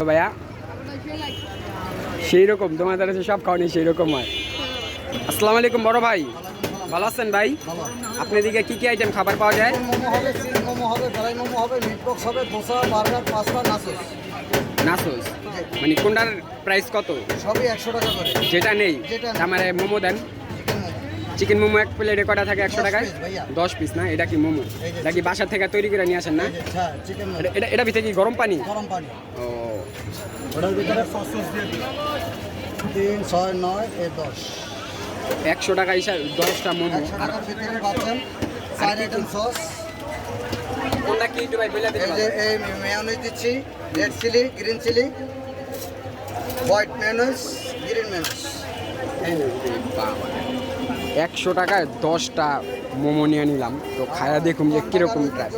ভাইয়া সেই রকম তোমাদের কাছে সব খাওয়ানি সেই রকম হয়। আসসালামু আলাইকুম বড় ভাই, ভালো আছেন ভাই? আপনার দিকে কি কি আইটেম খাবার পাওয়া যায়? মোমো হবে, চিজ মোমো হবে, ফ্রাই মোমো হবে, মিট বক্স হবে, dosa, burger, pasta, nachos. Nachos মানে কোনটার প্রাইস কত? সবই 100 টাকা করে। যেটা নেই আমার মোমো দেন। চিকেন মোমো এক প্লেটে কটা থাকে? 100 টাকায় 10 পিস না? এটা কি মোমো? এটা কি বাসা থেকে তৈরি করে নিয়ে আসেন না? এটা ভিতরে কি গরম পানি? গরম পানি। ও ওটার ভিতরে সস দিয়ে 3, 6, 9, 10। 100 টাকা হিসাব 10টা মোমো। 100 টাকার ভিতরে পাচ্ছেন 4 আইটেম সস। কোনটা কি একটু ভাই বলে দিন। এই যে এই মেয়োনিজ দিচ্ছি, red chilli, green chilli, white mayonnaise, green mayonnaise. 100 টাকায় 10টা মোমো নিয়ে নিলাম, তো খায়া দেখুন যে কিরকম প্রাইস।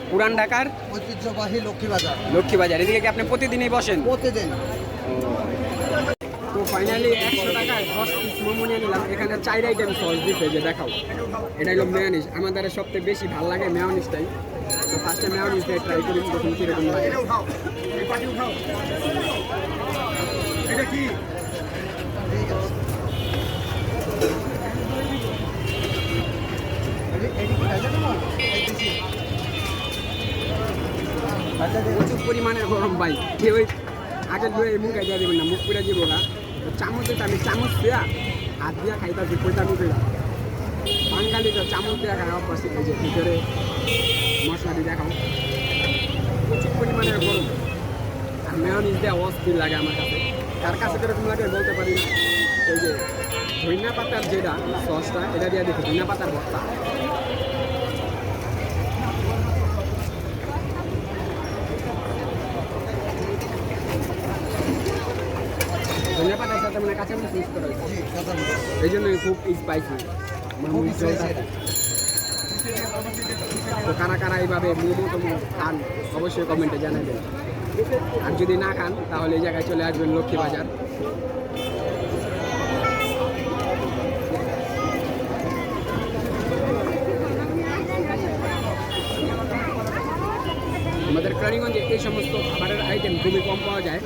পুরান ঢাকার ঐতিহ্যবাহী লক্ষ্মীবাজার। এদিকে কি আপনি প্রতিদিনই বসেন? প্রতিদিন। তো ফাইনালি 100 টাকায় 10 পিস মোমো নিয়ে নিলাম। এখানে 4 আইটেম সস দিচ্ছে, যে দেখাও। এটা হলো মেয়োনিজ। আমাদের সবথেকে বেশি ভালো লাগে মেয়োনিজটাই। তো ফার্স্টে মেয়োনিজ দিয়ে ট্রাই করি, দেখুন কিরকম লাগে। এটা কি? প্রচুর পরিমাণের গরম ভাই, কেউ আগে ধরে মুখে দিয়ে দেবেন না, মুখ পুড়ে দিব না। চামচ আমি চামচ দেওয়া হাত দিয়া খাইতেছি পয়সা মুখে। বাঙালি তো চামচ দেওয়া খাই অভ্যাস, এই যে ভিতরে মশলা দিয়ে দেখাও। প্রচুর পরিমাণের গরম, আর মেয়োনিজ দেওয়া অস্থির লাগে আমার কাছে। কার কাছে কিরকম লাগে বলতে পারি না। এই যে ধনিয়া পাতার যেটা সসটা, এটা দিয়ে দেখি ধনিয়া পাতার ভর্তা। ধনিয়া পাতার সাথে মানে কাঁচামরিচ মিক্স করা হয়েছে, এই জন্যই খুব স্পাইসি। তো কারা কারা এইভাবে মোমো টোমো খান অবশ্যই কমেন্টে জানাবেন। আর যদি না খান তাহলে এই জায়গায় চলে আসবেন লক্ষ্মীবাজার। আমাদের কেরানীগঞ্জে এই সমস্ত খাবারের আইটেম খুবই কম পাওয়া যায়,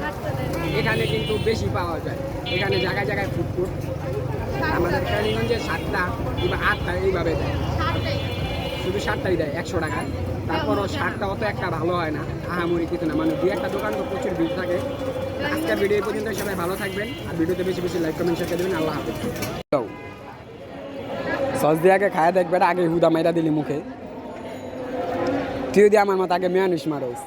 এখানে কিন্তু বেশি পাওয়া যায়। এখানে জায়গায় জায়গায় ফুড কোর্ট। আমাদের কেরানীগঞ্জে 7টা কিংবা 8টা এইভাবে দেয়, শুধু 7টাই দেয় 100 টাকায়। তারপরও 7টা অত একটা ভালো হয় না, আহামরি কিছু না, মানে 2-1টা দোকান তো প্রচুর ভিড় থাকে। আজকের ভিডিও পর্যন্ত সবাই ভালো থাকবেন, আর ভিডিওতে বেশি বেশি লাইক কমেন্ট শেয়ার করে দেবেন। আল্লাহ হাফেজ। সস দিয়ে আগে খায়া দেখবেন, আগে হুদা মাইরা দিলি মুখে। তুই দিয়ে আমার মতো আগে মেয়োনিজ মারোস।